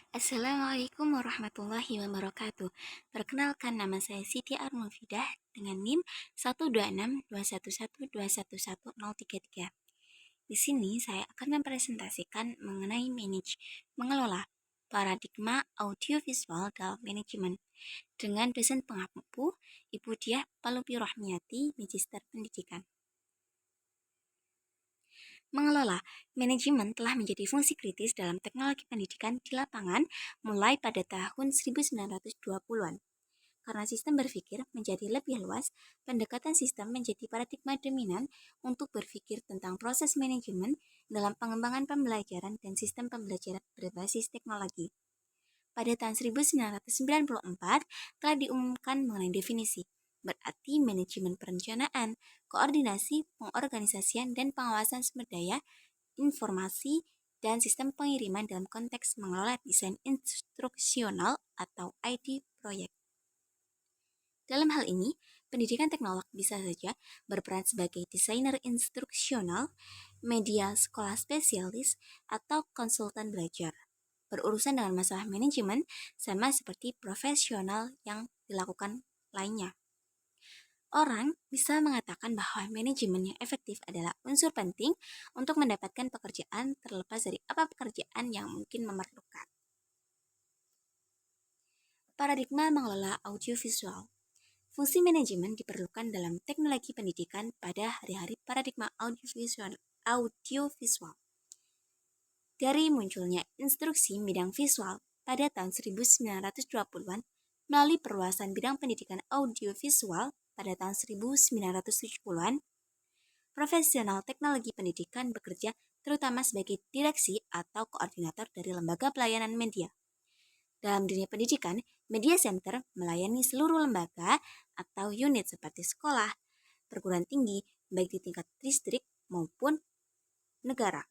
Assalamualaikum warahmatullahi wabarakatuh. Perkenalkan, nama saya Siti Armufidah dengan NIM 1262112110033. Di sini saya akan mempresentasikan mengenai mengelola paradigma audiovisual dalam manajemen dengan dosen pengampu Ibu Diah Palupi Rohmiati, Magister Pendidikan. Mengelola manajemen telah menjadi fungsi kritis dalam teknologi pendidikan di lapangan mulai pada tahun 1920-an. Karena sistem berpikir menjadi lebih luas, pendekatan sistem menjadi paradigma dominan untuk berpikir tentang proses manajemen dalam pengembangan pembelajaran dan sistem pembelajaran berbasis teknologi. Pada tahun 1994 telah diumumkan mengenai definisi, berarti manajemen perencanaan, koordinasi, pengorganisasian, dan pengawasan sumber daya, informasi, dan sistem pengiriman dalam konteks mengelola desain instruksional atau ID proyek. Dalam hal ini, pendidikan teknolog bisa saja berperan sebagai desainer instruksional, media sekolah spesialis, atau konsultan belajar. Berurusan dengan masalah manajemen sama seperti profesional yang dilakukan lainnya. Orang bisa mengatakan bahwa manajemen yang efektif adalah unsur penting untuk mendapatkan pekerjaan terlepas dari apa pekerjaan yang mungkin memerlukan. Paradigma mengelola audiovisual. Fungsi manajemen diperlukan dalam teknologi pendidikan pada hari-hari paradigma audiovisual. Dari munculnya instruksi bidang visual pada tahun 1920-an melalui perluasan bidang pendidikan audiovisual pada tahun 1970-an, profesional teknologi pendidikan bekerja terutama sebagai direksi atau koordinator dari lembaga pelayanan media. Dalam dunia pendidikan, media center melayani seluruh lembaga atau unit seperti sekolah, perguruan tinggi, baik di tingkat distrik maupun negara.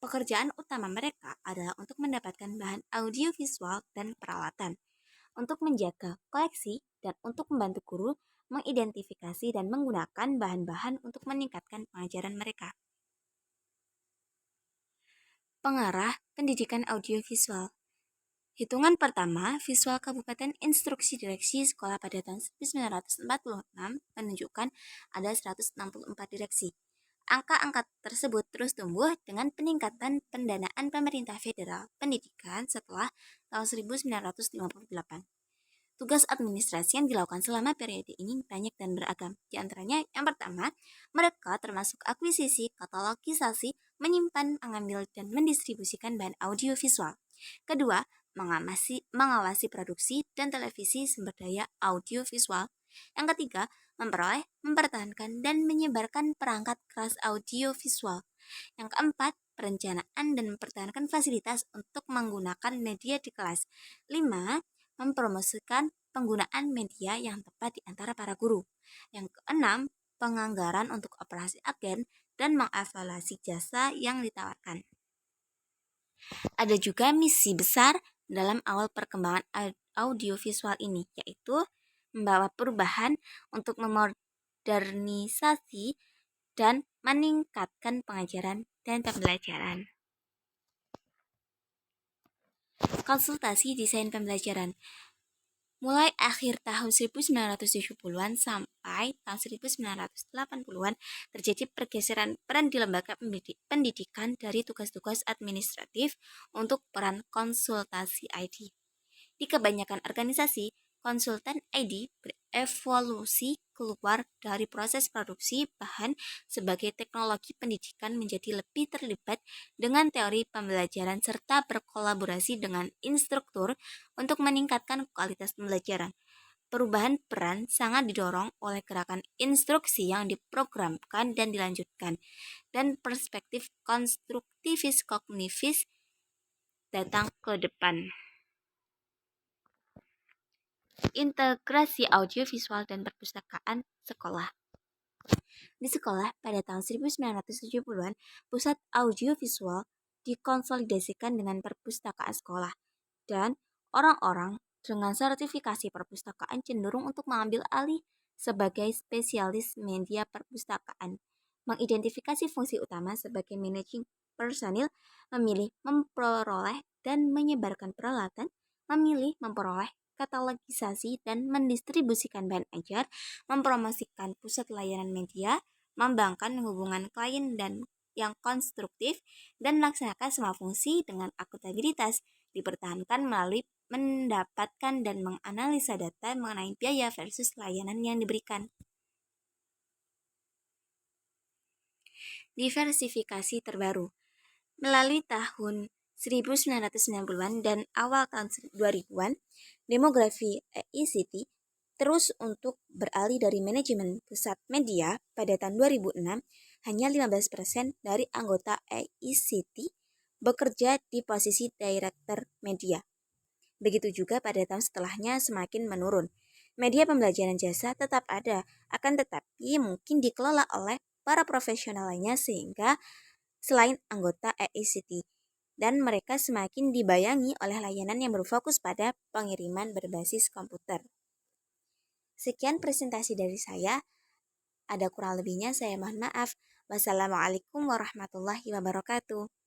Pekerjaan utama mereka adalah untuk mendapatkan bahan audiovisual dan peralatan, untuk menjaga koleksi, dan untuk membantu guru mengidentifikasi dan menggunakan bahan-bahan untuk meningkatkan pengajaran mereka. Pengarah pendidikan audiovisual. Hitungan pertama, visual Kabupaten Instruksi Direksi Sekolah pada tahun 1946 menunjukkan ada 164 direksi. Angka-angka tersebut terus tumbuh dengan peningkatan pendanaan pemerintah federal pendidikan setelah tahun 1958. Tugas administrasi yang dilakukan selama periode ini banyak dan beragam. Di antaranya, yang pertama, mereka termasuk akuisisi, katalogisasi, menyimpan, mengambil, dan mendistribusikan bahan audiovisual. Kedua, mengawasi produksi dan televisi sumber daya audiovisual. Yang ketiga, memperoleh, mempertahankan, dan menyebarkan perangkat keras audiovisual. Yang keempat, perencanaan dan mempertahankan fasilitas untuk menggunakan media di kelas. 5. Mempromosikan penggunaan media yang tepat di antara para guru. Yang keenam, penganggaran untuk operasi agen dan mengevaluasi jasa yang ditawarkan. Ada juga misi besar dalam awal perkembangan audiovisual ini, yaitu membawa perubahan untuk memodernisasi dan meningkatkan pengajaran dan pembelajaran. Konsultasi desain pembelajaran. Mulai akhir tahun 1970-an sampai tahun 1980-an terjadi pergeseran peran di lembaga pendidikan dari tugas-tugas administratif untuk peran konsultasi ID. Di kebanyakan organisasi, konsultan ID berevolusi keluar dari proses produksi bahan sebagai teknologi pendidikan menjadi lebih terlibat dengan teori pembelajaran serta berkolaborasi dengan instruktur untuk meningkatkan kualitas pembelajaran. Perubahan peran sangat didorong oleh gerakan instruksi yang diprogramkan dan dilanjutkan, dan perspektif konstruktivis kognitif datang ke depan. Integrasi audiovisual dan perpustakaan sekolah. Di sekolah, pada tahun 1970-an, pusat audiovisual dikonsolidasikan dengan perpustakaan sekolah, dan orang-orang dengan sertifikasi perpustakaan cenderung untuk mengambil alih sebagai spesialis media perpustakaan, mengidentifikasi fungsi utama sebagai managing personil, memilih, memperoleh, dan menyebarkan peralatan, memilih, memperoleh, katalogisasi, dan mendistribusikan bahan ajar, mempromosikan pusat layanan media, membangun hubungan klien dan yang konstruktif, dan melaksanakan semua fungsi dengan akuntabilitas, dipertahankan melalui mendapatkan dan menganalisa data mengenai biaya versus layanan yang diberikan. Diversifikasi terbaru. Melalui tahun 1990-an dan awal tahun 2000-an, demografi EICT terus untuk beralih dari manajemen pusat media pada tahun 2006, hanya 15% dari anggota EICT bekerja di posisi Director Media. Begitu juga pada tahun setelahnya semakin menurun. Media pembelajaran jasa tetap ada, akan tetapi mungkin dikelola oleh para profesional lainnya sehingga selain anggota EICT, dan mereka semakin dibayangi oleh layanan yang berfokus pada pengiriman berbasis komputer. Sekian presentasi dari saya. Ada kurang lebihnya saya mohon maaf. Wassalamualaikum warahmatullahi wabarakatuh.